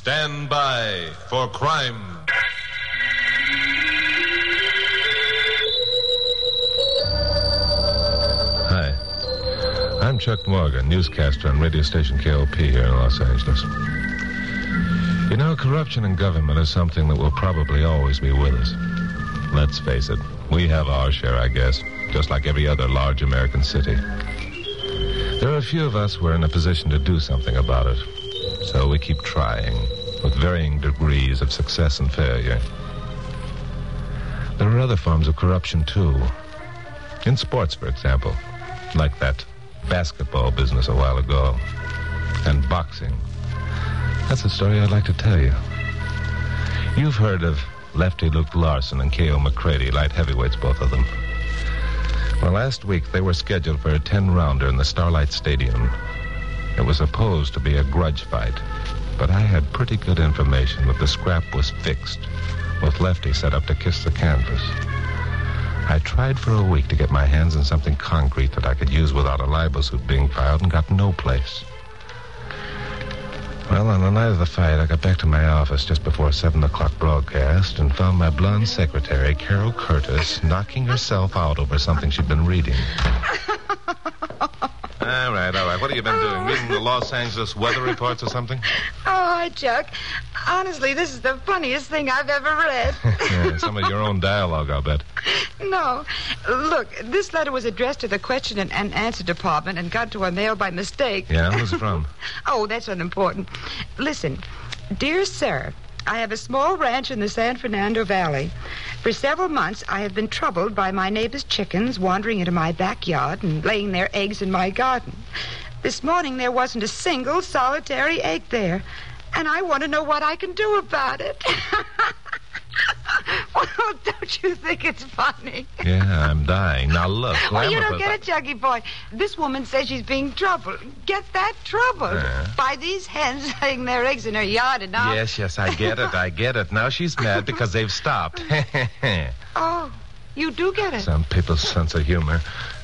Stand by for crime. Hi. I'm Chuck Morgan, newscaster on radio station KOP here in Los Angeles. You know, corruption in government is something that will probably always be with us. Let's face it, we have our share, I guess, just like every other large American city. There are a few of us who are in a position to do something about it. So we keep trying, with varying degrees of success and failure. There are other forms of corruption, too. In sports, for example, like that basketball business a while ago. And boxing. That's a story I'd like to tell you. You've heard of Lefty Luke Larson and K.O. McCready, light heavyweights, both of them. Well, last week they were scheduled for a 10-rounder in the Starlight Stadium. It was supposed to be a grudge fight, but I had pretty good information that the scrap was fixed, with Lefty set up to kiss the canvas. I tried for a week to get my hands on something concrete that I could use without a libel suit being filed and got no place. Well, on the night of the fight, I got back to my office just before 7 o'clock broadcast and found my blonde secretary, Carol Curtis, knocking herself out over something she'd been reading. All right. What have you been doing? Reading the Los Angeles weather reports or something? Oh, hi, Chuck. Honestly, this is the funniest thing I've ever read. Yeah, some of your own dialogue, I'll bet. No. Look, this letter was addressed to the question and answer department and got to our mail by mistake. Yeah? Who's it from? Oh, that's unimportant. Listen, dear sir, I have a small ranch in the San Fernando Valley. For several months, I have been troubled by my neighbor's chickens wandering into my backyard and laying their eggs in my garden. This morning, there wasn't a single solitary egg there, and I want to know what I can do about it. Well, don't you think it's funny? Yeah, I'm dying. Now, look. Well, you don't get it, Chucky boy. This woman says she's being troubled. Get that troubled by these hens laying their eggs in her yard and now... Yes, I get it. Now she's mad because they've stopped. Oh, you do get it? Some people's sense of humor.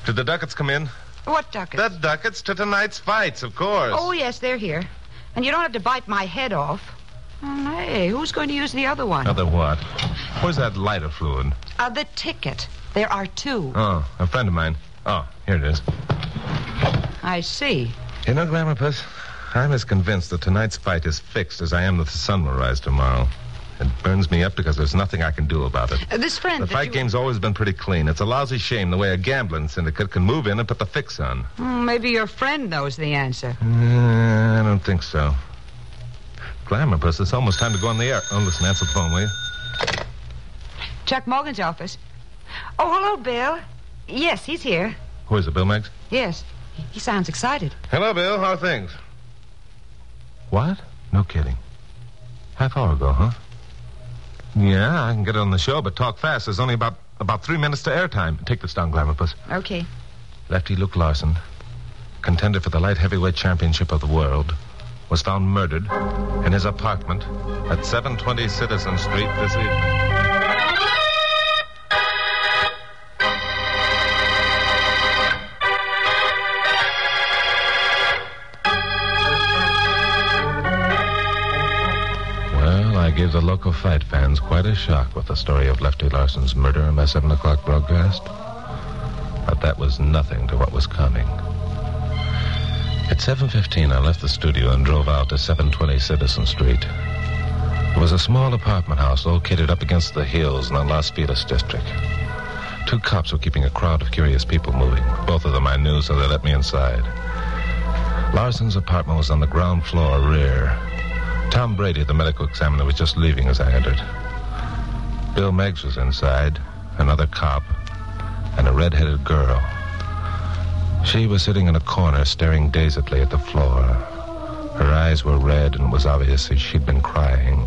Did the ducats come in? What ducats? The ducats to tonight's fights, of course. Oh, yes, they're here. And you don't have to bite my head off. Hey, who's going to use the other one? Other what? Where's that lighter fluid? The ticket. There are two. Oh, a friend of mine. Oh, here it is. I see. You know, Glamourpuss, I'm as convinced that tonight's fight is fixed as I am that the sun will rise tomorrow. It burns me up because there's nothing I can do about it. This friend... The fight game's always been pretty clean. It's a lousy shame the way a gambling syndicate can move in and put the fix on. Maybe your friend knows the answer. I don't think so. Glamourpuss, it's almost time to go on the air. Oh, listen, answer the phone, will you? Chuck Morgan's office. Oh, hello, Bill. Yes, he's here. Who is it, Bill Meggs? Yes. He sounds excited. Hello, Bill. How are things? What? No kidding. Half hour ago, huh? Yeah, I can get it on the show, but talk fast. There's only about 3 minutes to airtime. Take this down, Glamourpuss. Okay. Lefty Luke Larson, contender for the light heavyweight championship of the world, was found murdered in his apartment at 720 Citizen Street this evening. Well, I gave the local fight fans quite a shock with the story of Lefty Larson's murder in my 7 o'clock broadcast. But that was nothing to what was coming. At 7:15, I left the studio and drove out to 720 Citizen Street. It was a small apartment house located up against the hills in the Las Feliz district. 2 cops were keeping a crowd of curious people moving. Both of them I knew, so they let me inside. Larson's apartment was on the ground floor rear. Tom Brady, the medical examiner, was just leaving as I entered. Bill Meggs was inside, another cop, and a red-headed girl. She was sitting in a corner, staring dazedly at the floor. Her eyes were red, and it was obvious that she'd been crying.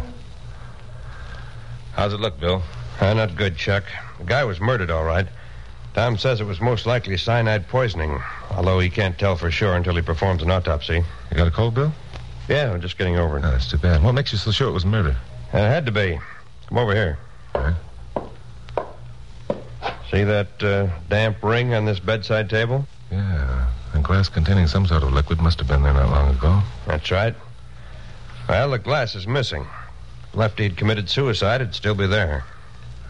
How's it look, Bill? Not good, Chuck. The guy was murdered, all right. Tom says it was most likely cyanide poisoning, although he can't tell for sure until he performs an autopsy. You got a cold, Bill? Yeah, I'm just getting over it. Oh, that's too bad. What makes you so sure it was murder? It had to be. Come over here. All right. See that damp ring on this bedside table? Yeah, a glass containing some sort of liquid must have been there not long ago. That's right. Well, the glass is missing. If Lefty had committed suicide, it'd still be there.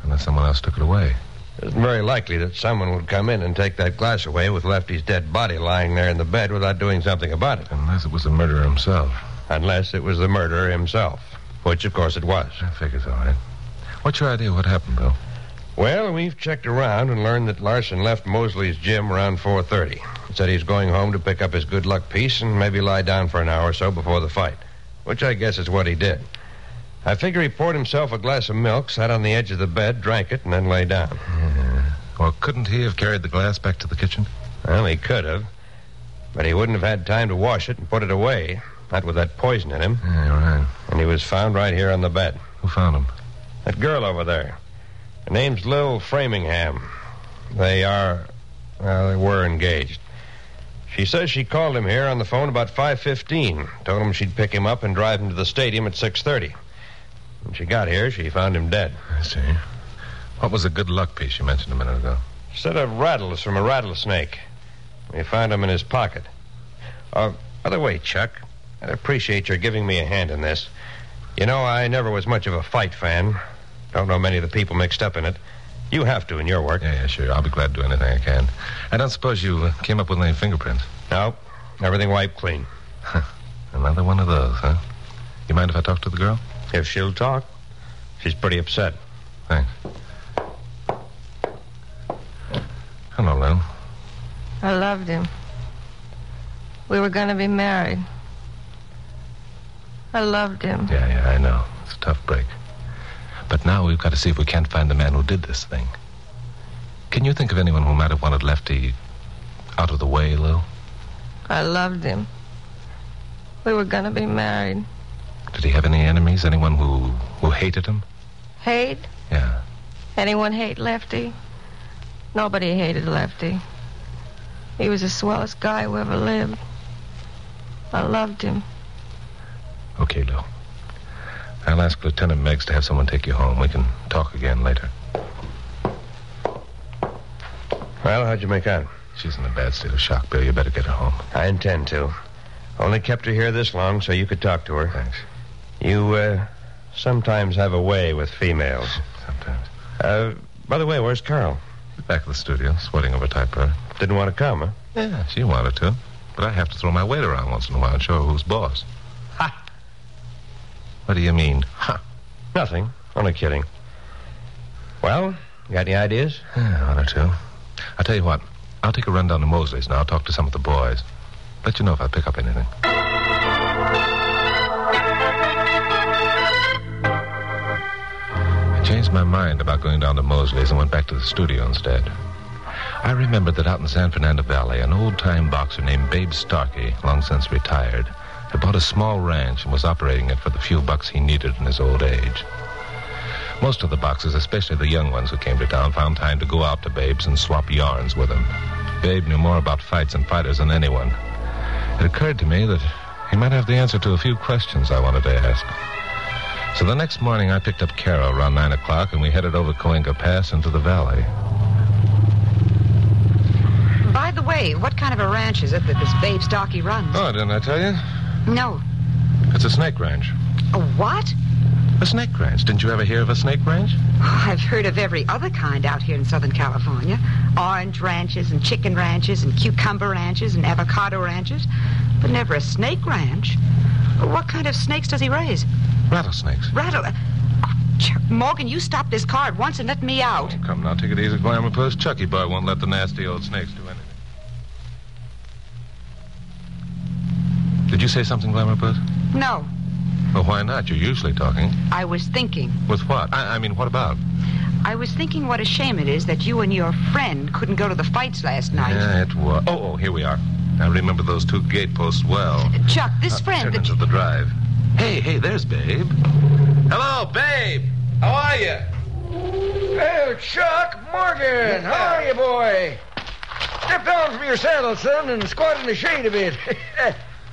Unless someone else took it away. It isn't very likely that someone would come in and take that glass away with Lefty's dead body lying there in the bed without doing something about it. Unless it was the murderer himself. Unless it was the murderer himself. Which, of course, it was. I figure's all right. What's your idea what happened, Bill? Well, we've checked around and learned that Larson left Mosley's gym around 4:30. He said he's going home to pick up his good luck piece and maybe lie down for an hour or so before the fight. Which I guess is what he did. I figure he poured himself a glass of milk, sat on the edge of the bed, drank it, and then lay down. Yeah. Well, couldn't he have carried the glass back to the kitchen? Well, he could have. But he wouldn't have had time to wash it and put it away. Not with that poison in him. Yeah, right. And he was found right here on the bed. Who found him? That girl over there. Her name's Lil Framingham. They were engaged. She says she called him here on the phone about 5:15. Told him she'd pick him up and drive him to the stadium at 6:30. When she got here, she found him dead. I see. What was the good luck piece you mentioned a minute ago? Set of rattles from a rattlesnake. We found him in his pocket. By the way, Chuck, I'd appreciate your giving me a hand in this. You know, I never was much of a fight fan. Don't know many of the people mixed up in it. You have to in your work. Yeah, sure. I'll be glad to do anything I can. I don't suppose you came up with any fingerprints? No. Everything wiped clean. Another one of those, huh? You mind if I talk to the girl? If she'll talk. She's pretty upset. Thanks. Hello, Lil. I loved him. We were going to be married. I loved him. Yeah, I know. It's a tough break. But now we've got to see if we can't find the man who did this thing. Can you think of anyone who might have wanted Lefty out of the way, Lil? I loved him. We were going to be married. Did he have any enemies? Anyone who hated him? Hate? Yeah. Anyone hate Lefty? Nobody hated Lefty. He was the swellest guy who ever lived. I loved him. Okay, Lil. I'll ask Lieutenant Meggs to have someone take you home. We can talk again later. Well, how'd you make out? She's in a bad state of shock, Bill. You better get her home. I intend to. Only kept her here this long so you could talk to her. Thanks. You, sometimes have a way with females. Sometimes. By the way, where's Carol? Back at the studio, sweating over typewriter. Didn't want to come, huh? Yeah, she wanted to. But I have to throw my weight around once in a while and show her who's boss. Ha! What do you mean? Ha! Nothing. Only kidding. Well, got any ideas? Yeah, one or two. I'll tell you what. I'll take a run down to Mosley's now. I'll talk to some of the boys. Let you know if I pick up anything. I changed my mind about going down to Mosley's and went back to the studio instead. I remembered that out in San Fernando Valley, an old-time boxer named Babe Starkey, long since retired, had bought a small ranch and was operating it for the few bucks he needed in his old age. Most of the boxers, especially the young ones who came to town, found time to go out to Babe's and swap yarns with him. Babe knew more about fights and fighters than anyone. It occurred to me that he might have the answer to a few questions I wanted to ask. So the next morning, I picked up Carol around 9 o'clock, and we headed over Coinga Pass into the valley. By the way, what kind of a ranch is it that this Babe Starkey runs? Oh, didn't I tell you? No. It's a snake ranch. A what? A snake ranch. Didn't you ever hear of a snake ranch? Oh, I've heard of every other kind out here in Southern California. Orange ranches and chicken ranches and cucumber ranches and avocado ranches. But never a snake ranch. What kind of snakes does he raise? Rattlesnakes. Morgan, you stop this car at once and let me out. Oh, come now, take it easy, Glamour Puss. Chucky Boy won't let the nasty old snakes do anything. Did you say something, Glamour Puss? No. Well, why not? You're usually talking. I was thinking. With what? I mean, what about? I was thinking what a shame it is that you and your friend couldn't go to the fights last night. Yeah, it was. Oh, here we are. I remember those two gateposts well. Chuck, this friend... Turn into the drive. Hey, there's Babe. Hello, Babe. How are you? Well, Chuck, Morgan, how are you, boy? Step down from your saddle, son, and squat in the shade a bit.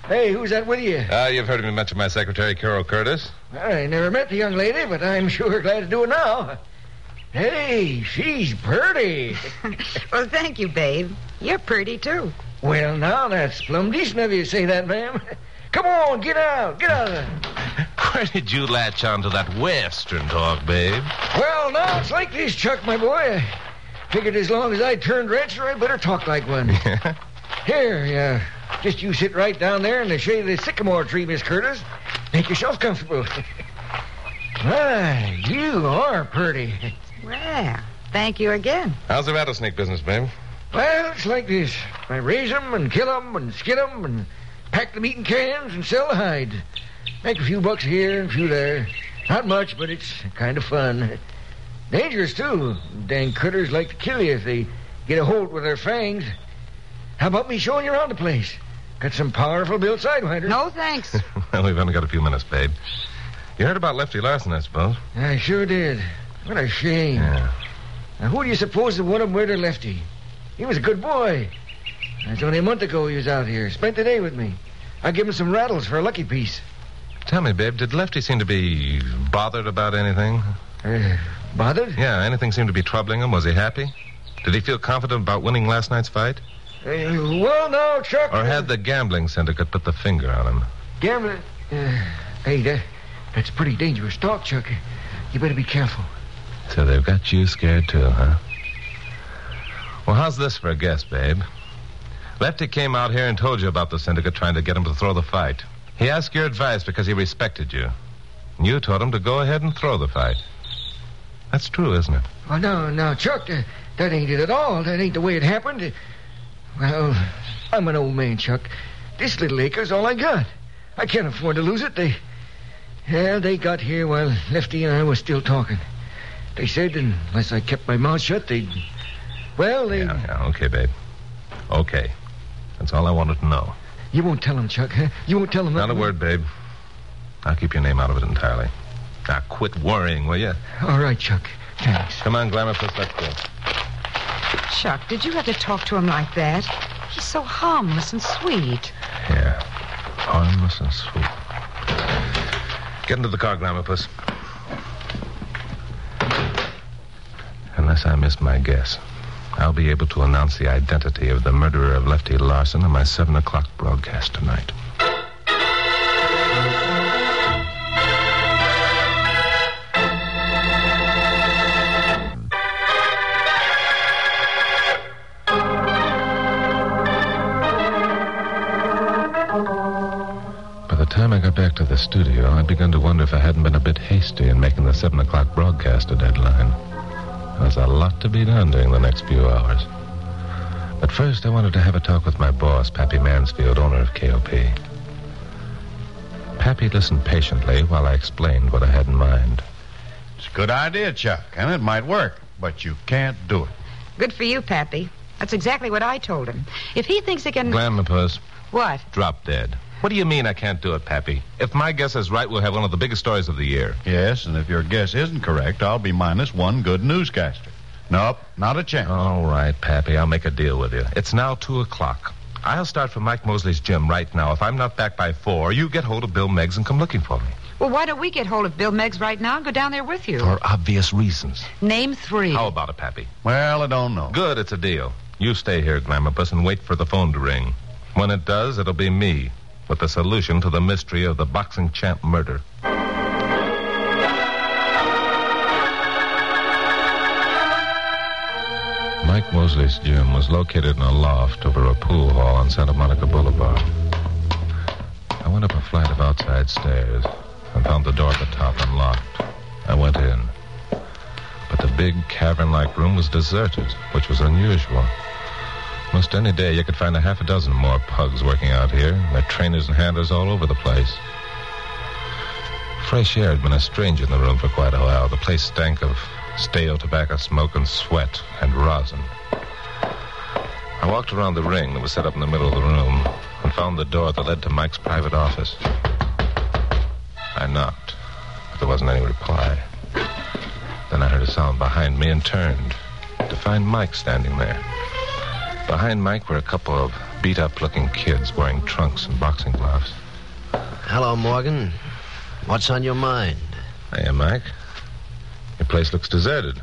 Hey, who's that with you? You've heard me mention my secretary, Carol Curtis. I never met the young lady, but I'm sure glad to do it now. Hey, she's pretty. Well, thank you, Babe. You're pretty, too. Well, now, that's plumb decent of you to say that, ma'am. Come on, get out of there. Where did you latch on to that Western talk, babe? Well, now it's like this, Chuck, my boy. I figured as long as I turned rancher, I better talk like one. Yeah? Here, just you sit right down there in the shade of the sycamore tree, Miss Curtis. Make yourself comfortable. My, you are pretty. Well, thank you again. How's the rattlesnake business, babe? Well, it's like this. I raise 'em and kill 'em and skin 'em and pack the meat in cans and sell the hide. Make a few bucks here and a few there. Not much, but it's kind of fun. Dangerous, too. Dang critters like to kill you if they get a hold with their fangs. How about me showing you around the place? Got some powerful built sidewinders. No, thanks. Well, we've only got a few minutes, babe. You heard about Lefty Larson, I suppose? I sure did. What a shame. Yeah. Now, who do you suppose that would have murdered Lefty? He was a good boy. That's only a month ago he was out here. Spent the day with me. I give him some rattles for a lucky piece. Tell me, babe, did Lefty seem to be bothered about anything? Bothered? Yeah, anything seemed to be troubling him? Was he happy? Did he feel confident about winning last night's fight? Well, no, Chuck. Or had the gambling syndicate put the finger on him? Gambling? Hey, that's pretty dangerous talk, Chuck. You better be careful. So they've got you scared too, huh? Well, how's this for a guess, babe? Lefty came out here and told you about the syndicate trying to get him to throw the fight. He asked your advice because he respected you. And you told him to go ahead and throw the fight. That's true, isn't it? Oh, no, Chuck, that ain't it at all. That ain't the way it happened. Well, I'm an old man, Chuck. This little acre's all I got. I can't afford to lose it. They got here while Lefty and I was still talking. They said unless I kept my mouth shut, they'd... Yeah, okay, babe. Okay. That's all I wanted to know. You won't tell them, Chuck, huh? You won't tell them... Not a word, babe. I'll keep your name out of it entirely. Now, quit worrying, will you? All right, Chuck. Thanks. Come on, Glamour, let's go. Chuck, did you have to talk to him like that? He's so harmless and sweet. Yeah, harmless and sweet. Get into the car, Glamour Puss. Unless I missed my guess, I'll be able to announce the identity of the murderer of Lefty Larson in my 7 o'clock broadcast tonight. By the time I got back to the studio, I'd begun to wonder if I hadn't been a bit hasty in making the 7 o'clock broadcast a deadline. There's a lot to be done during the next few hours. But first, I wanted to have a talk with my boss, Pappy Mansfield, owner of KOP. Pappy listened patiently while I explained what I had in mind. It's a good idea, Chuck, and it might work, but you can't do it. Good for you, Pappy. That's exactly what I told him. If he thinks he can... Glamour Puss. What? Drop dead. What do you mean I can't do it, Pappy? If my guess is right, we'll have one of the biggest stories of the year. Yes, and if your guess isn't correct, I'll be minus one good newscaster. Nope, not a chance. All right, Pappy, I'll make a deal with you. It's now 2 o'clock. I'll start from Mike Mosley's gym right now. If I'm not back by 4, you get hold of Bill Meggs and come looking for me. Well, why don't we get hold of Bill Meggs right now and go down there with you? For obvious reasons. Name 3. How about it, Pappy? Well, I don't know. Good, it's a deal. You stay here, Glamour Puss, and wait for the phone to ring. When it does, it'll be me with the solution to the mystery of the boxing champ murder. Mike Mosley's gym was located in a loft over a pool hall on Santa Monica Boulevard. I went up a flight of outside stairs and found the door at the top unlocked. I went in. But the big cavern-like room was deserted, which was unusual. Most any day you could find a half a dozen more pugs working out here, their trainers and handlers all over the place. Fresh air had been a stranger in the room for quite a while. The place stank of stale tobacco smoke and sweat and rosin. I walked around the ring that was set up in the middle of the room and found the door that led to Mike's private office. I knocked, but there wasn't any reply. Then I heard a sound behind me and turned to find Mike standing there. Behind Mike were a couple of beat-up-looking kids wearing trunks and boxing gloves. Hello, Morgan. What's on your mind? Hey, Mike. Your place looks deserted.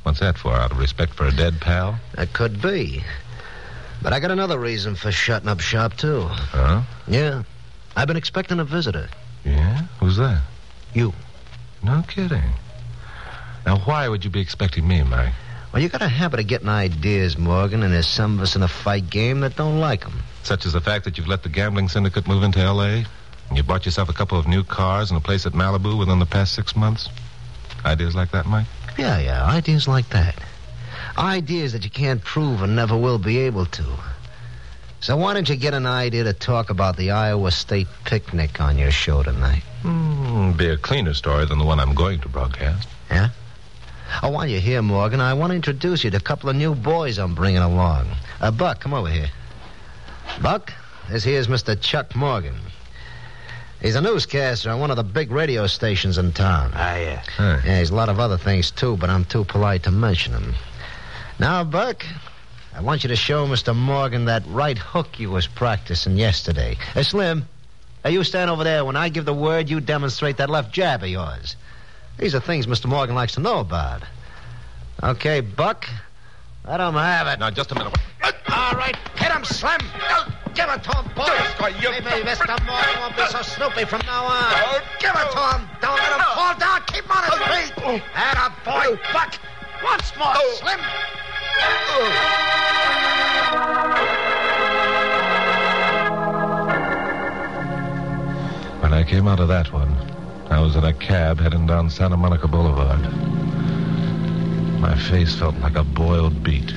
What's that for, out of respect for a dead pal? That could be. But I got another reason for shutting up shop, too. Huh? Yeah. I've been expecting a visitor. Yeah? Who's Who's that? You. No kidding. Now, why would you be expecting me, Mike? Well, you got a habit of getting ideas, Morgan, and there's some of us in a fight game that don't like them. Such as the fact that you've let the gambling syndicate move into L.A., and you bought yourself a couple of new cars and a place at Malibu within the past 6 months? Ideas like that, Mike? Yeah, ideas like that. Ideas that you can't prove and never will be able to. So why don't you get an idea to talk about the Iowa State picnic on your show tonight? Be a cleaner story than the one I'm going to broadcast. Yeah? Oh, while you're here, Morgan, I want to introduce you to a couple of new boys I'm bringing along. Buck, come over here. Buck, this here's Mr. Chuck Morgan. He's a newscaster on one of the big radio stations in town. yeah. Hey. Yeah, he's a lot of other things, too, but I'm too polite to mention them. Now, Buck, I want you to show Mr. Morgan that right hook you was practicing yesterday. Hey, Slim, you stand over there. When I give the word, you demonstrate that left jab of yours. These are things Mr. Morgan likes to know about. Okay, Buck, let him have it. Now, just a minute. All right, hit him, Slim. Give it to him, boys. Maybe Mr. Morgan won't be so snoopy from now on. Give it to him. Don't let him fall down. Keep him on his feet. Atta boy, Buck. Once more, Slim. When I came out of that one, I was in a cab heading down Santa Monica Boulevard. My face felt like a boiled beet.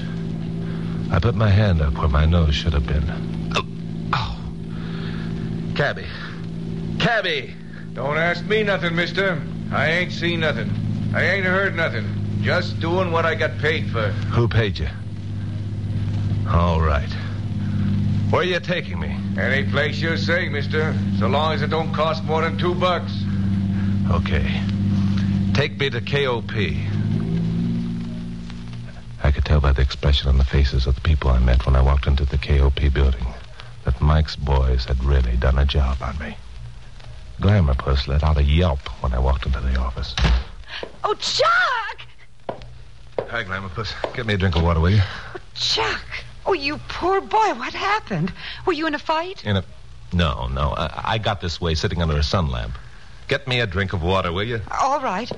I put my hand up where my nose should have been. Ow. Cabby. Cabby! Don't ask me nothing, mister. I ain't seen nothing. I ain't heard nothing. Just doing what I got paid for. Who paid you? All right. Where are you taking me? Any place you say, mister. So long as it don't cost more than $2. Okay. Take me to KOP. I could tell by the expression on the faces of the people I met when I walked into the KOP building that Mike's boys had really done a job on me. Glamour Puss let out a yelp when I walked into the office. Oh, Chuck! Hi, Glamour Puss. Get me a drink of water, will you? Oh, Chuck. Oh, you poor boy. What happened? Were you in a fight? No. I got this way sitting under a sun lamp. Get me a drink of water, will you? All right.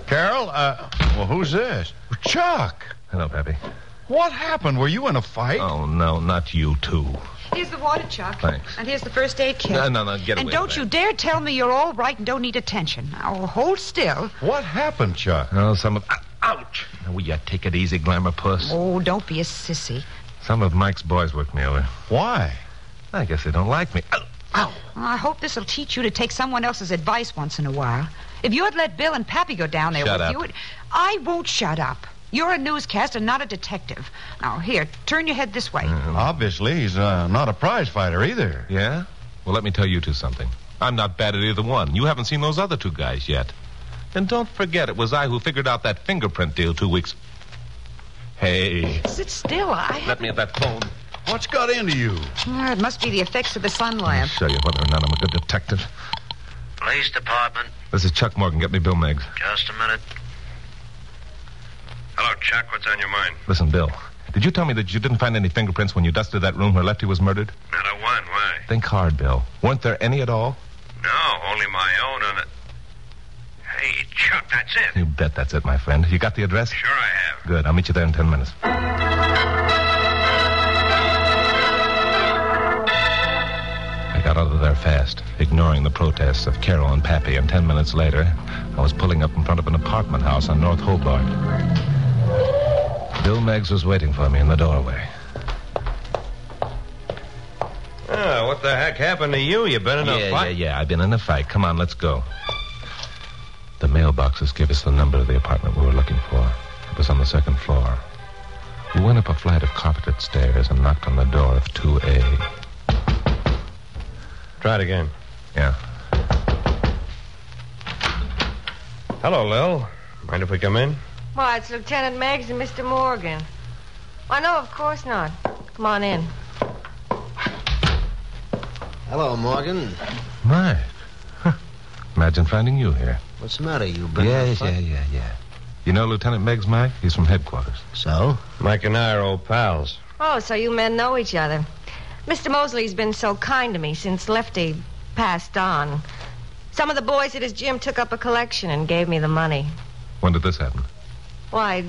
Carol, well, who's this? Chuck. Hello, Pappy. What happened? Were you in a fight? Oh, no, not you two. Here's the water, Chuck. Thanks. And here's the first aid kit. No, get away And don't with you that. dare tell me you're all right and don't need attention. Now, hold still. What happened, Chuck? Oh, ouch! Now, will you take it easy, Glamour Puss? Oh, don't be a sissy. Some of Mike's boys worked me over. Why? I guess they don't like me. Ow! I hope this will teach you to take someone else's advice once in a while. If you had let Bill and Pappy go down there Shut with up. you... I won't shut up. You're a newscaster, not a detective. Now, here, turn your head this way. Obviously, he's not a prize fighter either. Yeah? Well, let me tell you two something. I'm not bad at either one. You haven't seen those other two guys yet. And don't forget, it was I who figured out that fingerprint deal 2 weeks... Hey, Sit still. let me at that phone. What's got into you? It must be the effects of the sun I'll lamp. show you whether or not I'm a good detective. Police department. This is Chuck Morgan. Get me Bill Meggs. Just a minute. Hello, Chuck. What's on your mind? Listen, Bill. Did you tell me that you didn't find any fingerprints when you dusted that room where Lefty was murdered? Not a one. Why? Think hard, Bill. Weren't there any at all? No, only my own on it. Hey, Chuck, that's it. You bet that's it, my friend. You got the address? Sure I have. Good. I'll meet you there in 10 minutes. I got out of there fast, ignoring the protests of Carol and Pappy, and 10 minutes later, I was pulling up in front of an apartment house on North Hobart. Bill Meggs was waiting for me in the doorway. Oh, what the heck happened to you? You been in a fight? Yeah. I've been in a fight. Come on, let's go. The mailboxes gave us the number of the apartment we were looking for. It was on the second floor. We went up a flight of carpeted stairs and knocked on the door of 2A. Try it again. Yeah. Hello, Lil. Mind if we come in? Why, it's Lieutenant Meggs and Mr. Morgan. Why, no, of course not. Come on in. Hello, Morgan. Mike. Huh. Imagine finding you here. What's the matter? You been in a fight? Yeah. You know Lieutenant Meggs, Mike? He's from headquarters. So? Mike and I are old pals. Oh, so you men know each other. Mr. Mosley's been so kind to me since Lefty passed on. Some of the boys at his gym took up a collection and gave me the money. When did this happen? Why,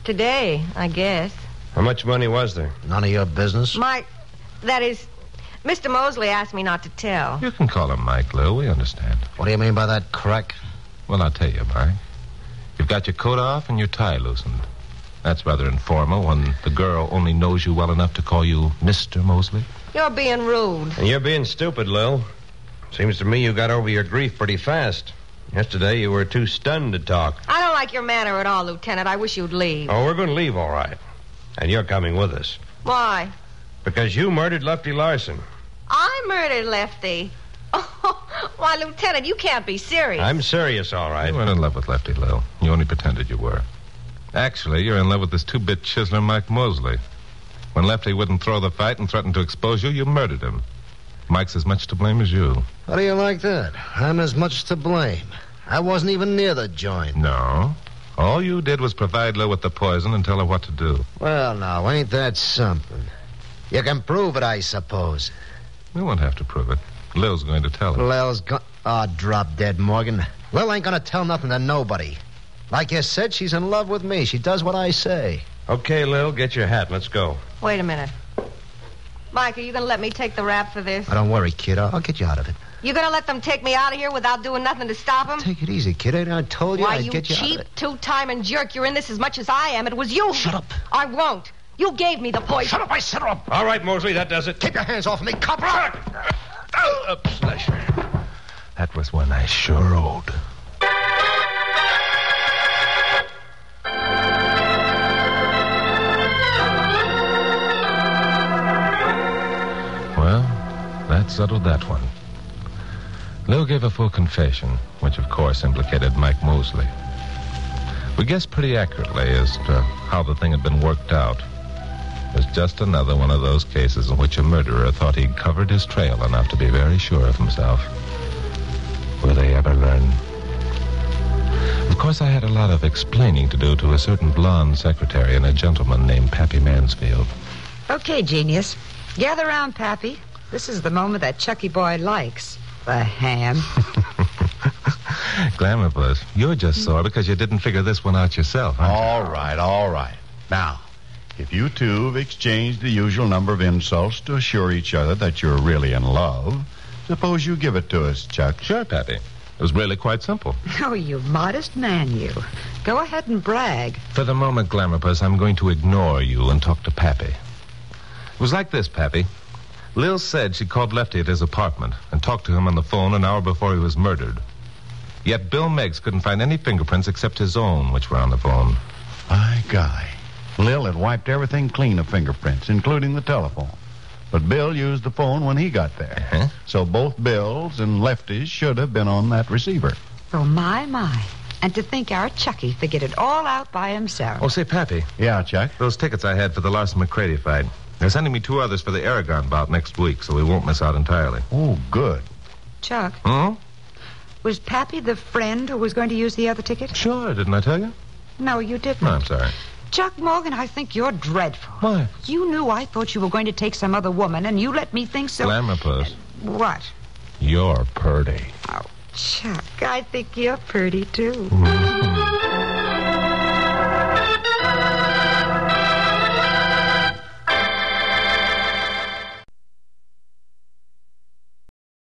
today, I guess. How much money was there? None of your business. Mike, that is, Mr. Mosley asked me not to tell. You can call him Mike, Lou. We understand. What do you mean by that, Crack? Well, I'll tell you, Mike. You've got your coat off and your tie loosened. That's rather informal when the girl only knows you well enough to call you Mr. Mosley. You're being rude. And you're being stupid, Lil. Seems to me you got over your grief pretty fast. Yesterday you were too stunned to talk. I don't like your manner at all, Lieutenant. I wish you'd leave. Oh, we're going to leave, all right. And you're coming with us. Why? Because you murdered Lefty Larson. I murdered Lefty. Oh, why, Lieutenant, you can't be serious. I'm serious, all right. You weren't in love with Lefty, Lil. You only pretended you were. Actually, you're in love with this two-bit chiseler, Mike Mosley. When Lefty wouldn't throw the fight and threatened to expose you, you murdered him. Mike's as much to blame as you. How do you like that? I'm as much to blame. I wasn't even near the joint. No. All you did was provide Lil with the poison and tell her what to do. Well, now, ain't that something? You can prove it, I suppose. We won't have to prove it. Lil's going to tell her. Lil's drop dead, Morgan. Lil ain't gonna tell nothing to nobody. Like you said, she's in love with me. She does what I say. Okay, Lil, get your hat. Let's go. Wait a minute. Mike, are you going to let me take the rap for this? Don't worry, kid. I'll get you out of it. You going to let them take me out of here without doing nothing to stop them? Take it easy, kid. I told you Why, I'd you get you out cheap, of it. two-timing jerk. You're in this as much as I am. It was you. Shut up. I won't. You gave me the poison. Shut up, I said up. All right, Mosley, that does it. Keep your hands off me, cop. That was one I sure owed. Well, that settled that one. Lil gave a full confession, which of course implicated Mike Mosley. We guessed pretty accurately as to how the thing had been worked out. It was just another one of those cases in which a murderer thought he'd covered his trail enough to be very sure of himself. Will they ever learn? Of course, I had a lot of explaining to do to a certain blonde secretary and a gentleman named Pappy Mansfield. Okay, genius. Gather round, Pappy. This is the moment that Chucky boy likes. The ham. Glamourpuss, you're just sore because you didn't figure this one out yourself, aren't you? All right. Now, if you two have exchanged the usual number of insults to assure each other that you're really in love, suppose you give it to us, Chuck. Sure, Pappy. It was really quite simple. Oh, you modest man, you. Go ahead and brag. For the moment, Glamourpuss, I'm going to ignore you and talk to Pappy. It was like this, Pappy. Lil said she called Lefty at his apartment and talked to him on the phone an hour before he was murdered. Yet Bill Meggs couldn't find any fingerprints except his own, which were on the phone. My guy. Lil had wiped everything clean of fingerprints, including the telephone. But Bill used the phone when he got there. Uh-huh. So both Bills and Lefty's should have been on that receiver. Oh, my. And to think our Chucky figured it all out by himself. Oh, say, Pappy, Yeah, Chuck? those tickets I had for the Larson-McCready fight, they're sending me 2 others for the Aragon bout next week, so we won't miss out entirely. Oh, good. Chuck, Hmm? was Pappy the friend who was going to use the other ticket? Sure, didn't I tell you? No, you didn't. No, I'm sorry. Chuck Morgan, I think you're dreadful. Why? You knew I thought you were going to take some other woman, and you let me think so. Glamourpuss, What? you're purty. Oh, Chuck, I think you're pretty, too. Mhm.